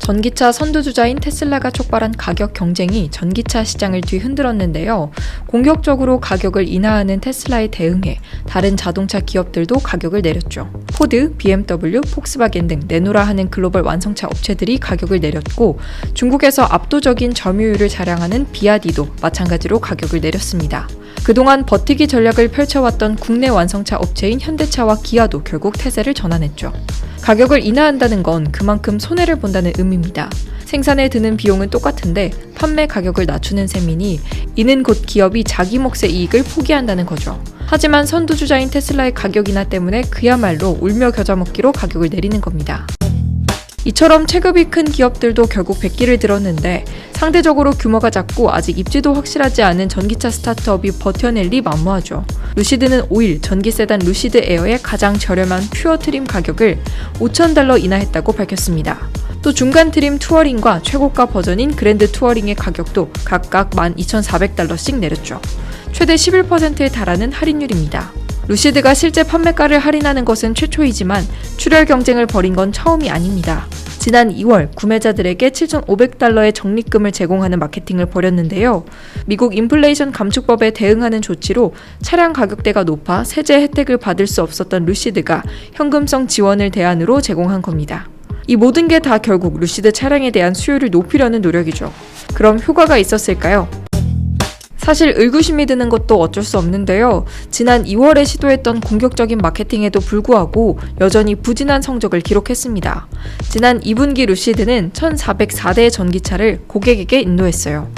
전기차 선두주자인 테슬라가 촉발한 가격 경쟁이 전기차 시장을 뒤흔들었는데요. 공격적으로 가격을 인하하는 테슬라에 대응해 다른 자동차 기업들도 가격을 내렸죠. 포드, BMW, 폭스바겐 등 내노라 하는 글로벌 완성차 업체들이 가격을 내렸고, 중국에서 압도적인 점유율을 자랑하는 비아디도 마찬가지로 가격을 내렸습니다. 그동안 버티기 전략을 펼쳐왔던 국내 완성차 업체인 현대차와 기아도 결국 태세를 전환했죠. 가격을 인하한다는 건 그만큼 손해를 본다는 의미입니다. 생산에 드는 비용은 똑같은데 판매 가격을 낮추는 셈이니 이는 곧 기업이 자기 몫의 이익을 포기한다는 거죠. 하지만 선두주자인 테슬라의 가격 인하 때문에 그야말로 울며 겨자 먹기로 가격을 내리는 겁니다. 이처럼 체급이 큰 기업들도 결국 백기를 들었는데, 상대적으로 규모가 작고 아직 입지도 확실하지 않은 전기차 스타트업이 버텨낼리 만무하죠. 루시드는 5일 전기 세단 루시드 에어의 가장 저렴한 퓨어 트림 가격을 $5,000 인하했다고 밝혔습니다. 또 중간 트림 투어링과 최고가 버전인 그랜드 투어링의 가격도 각각 $12,400씩 내렸죠. 최대 11%에 달하는 할인율입니다. 루시드가 실제 판매가를 할인하는 것은 최초이지만 출혈 경쟁을 벌인 건 처음이 아닙니다. 지난 2월 구매자들에게 $7,500의 적립금을 제공하는 마케팅을 벌였는데요. 미국 인플레이션 감축법에 대응하는 조치로 차량 가격대가 높아 세제 혜택을 받을 수 없었던 루시드가 현금성 지원을 대안으로 제공한 겁니다. 이 모든 게 다 결국 루시드 차량에 대한 수요를 높이려는 노력이죠. 그럼 효과가 있었을까요? 사실 의구심이 드는 것도 어쩔 수 없는데요. 지난 2월에 시도했던 공격적인 마케팅에도 불구하고 여전히 부진한 성적을 기록했습니다. 지난 2분기 루시드는 1,404대의 전기차를 고객에게 인도했어요.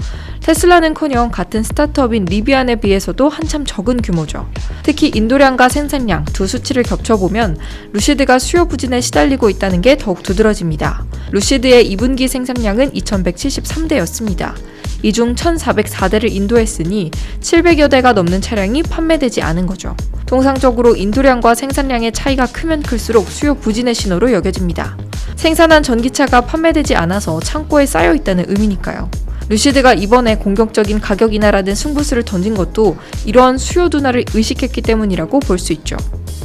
테슬라는커녕 같은 스타트업인 리비안에 비해서도 한참 적은 규모죠. 특히 인도량과 생산량 두 수치를 겹쳐보면 루시드가 수요 부진에 시달리고 있다는 게 더욱 두드러집니다. 루시드의 2분기 생산량은 2,173대였습니다. 이 중 1,404대를 인도했으니 700여 대가 넘는 차량이 판매되지 않은 거죠. 통상적으로 인도량과 생산량의 차이가 크면 클수록 수요 부진의 신호로 여겨집니다. 생산한 전기차가 판매되지 않아서 창고에 쌓여 있다는 의미니까요. 루시드가 이번에 공격적인 가격 인하라는 승부수를 던진 것도 이러한 수요 둔화를 의식했기 때문이라고 볼 수 있죠.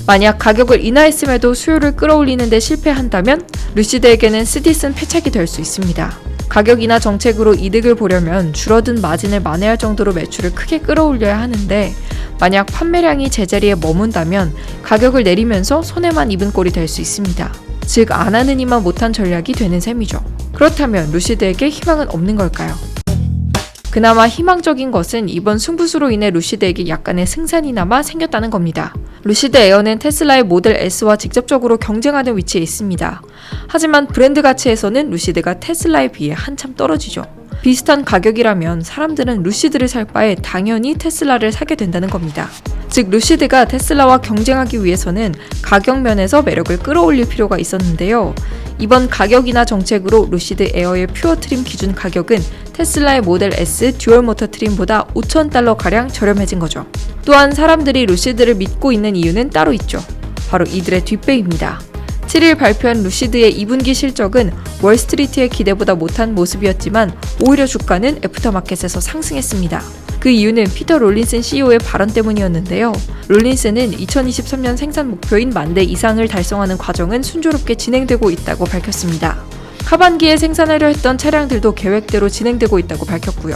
만약 가격을 인하했음에도 수요를 끌어올리는 데 실패한다면 루시드에게는 쓰디쓴 패착이 될 수 있습니다. 가격 인하 정책으로 이득을 보려면 줄어든 마진을 만회할 정도로 매출을 크게 끌어올려야 하는데, 만약 판매량이 제자리에 머문다면 가격을 내리면서 손해만 입은 꼴이 될 수 있습니다. 즉, 안 하느니만 못한 전략이 되는 셈이죠. 그렇다면 루시드에게 희망은 없는 걸까요? 그나마 희망적인 것은 이번 승부수로 인해 루시드에게 약간의 승산이나마 생겼다는 겁니다. 루시드 에어는 테슬라의 모델 S와 직접적으로 경쟁하는 위치에 있습니다. 하지만 브랜드 가치에서는 루시드가 테슬라에 비해 한참 떨어지죠. 비슷한 가격이라면 사람들은 루시드를 살 바에 당연히 테슬라를 사게 된다는 겁니다. 즉, 루시드가 테슬라와 경쟁하기 위해서는 가격 면에서 매력을 끌어올릴 필요가 있었는데요. 이번 가격 인하 정책으로 루시드 에어의 퓨어 트림 기준 가격은 테슬라의 모델 S 듀얼 모터 트림보다 $5,000가량 저렴해진 거죠. 또한 사람들이 루시드를 믿고 있는 이유는 따로 있죠. 바로 이들의 뒷배입니다. 7일 발표한 루시드의 2분기 실적은 월스트리트의 기대보다 못한 모습이었지만 오히려 주가는 애프터마켓에서 상승했습니다. 그 이유는 피터 롤린슨 CEO의 발언 때문이었는데요. 롤린슨은 2023년 생산 목표인 10,000대 이상을 달성하는 과정은 순조롭게 진행되고 있다고 밝혔습니다. 하반기에 생산하려 했던 차량들도 계획대로 진행되고 있다고 밝혔고요.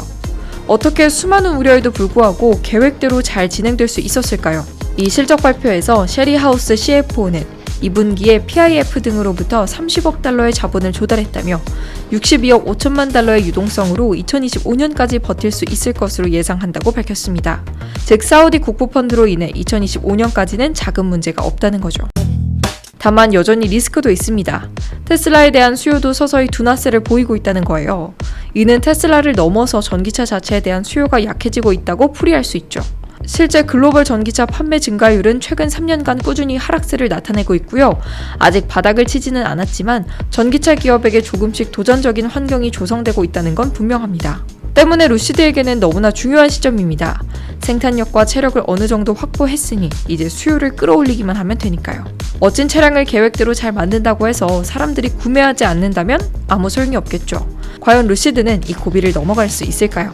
어떻게 수많은 우려에도 불구하고 계획대로 잘 진행될 수 있었을까요? 이 실적 발표에서 셰리 하우스 CFO는 2분기에 PIF 등으로부터 $30억 자본을 조달했다며 62억 5천만 달러의 유동성으로 2025년까지 버틸 수 있을 것으로 예상한다고 밝혔습니다. 즉, 사우디 국부펀드로 인해 2025년까지는 자금 문제가 없다는 거죠. 다만 여전히 리스크도 있습니다. 테슬라에 대한 수요도 서서히 둔화세를 보이고 있다는 거예요. 이는 테슬라를 넘어서 전기차 자체에 대한 수요가 약해지고 있다고 풀이할 수 있죠. 실제 글로벌 전기차 판매 증가율은 최근 3년간 꾸준히 하락세를 나타내고 있고요. 아직 바닥을 치지는 않았지만 전기차 기업에게 조금씩 도전적인 환경이 조성되고 있다는 건 분명합니다. 때문에 루시드에게는 너무나 중요한 시점입니다. 생산력과 체력을 어느 정도 확보했으니 이제 수요를 끌어올리기만 하면 되니까요. 멋진 차량을 계획대로 잘 만든다고 해서 사람들이 구매하지 않는다면 아무 소용이 없겠죠. 과연 루시드는 이 고비를 넘어갈 수 있을까요?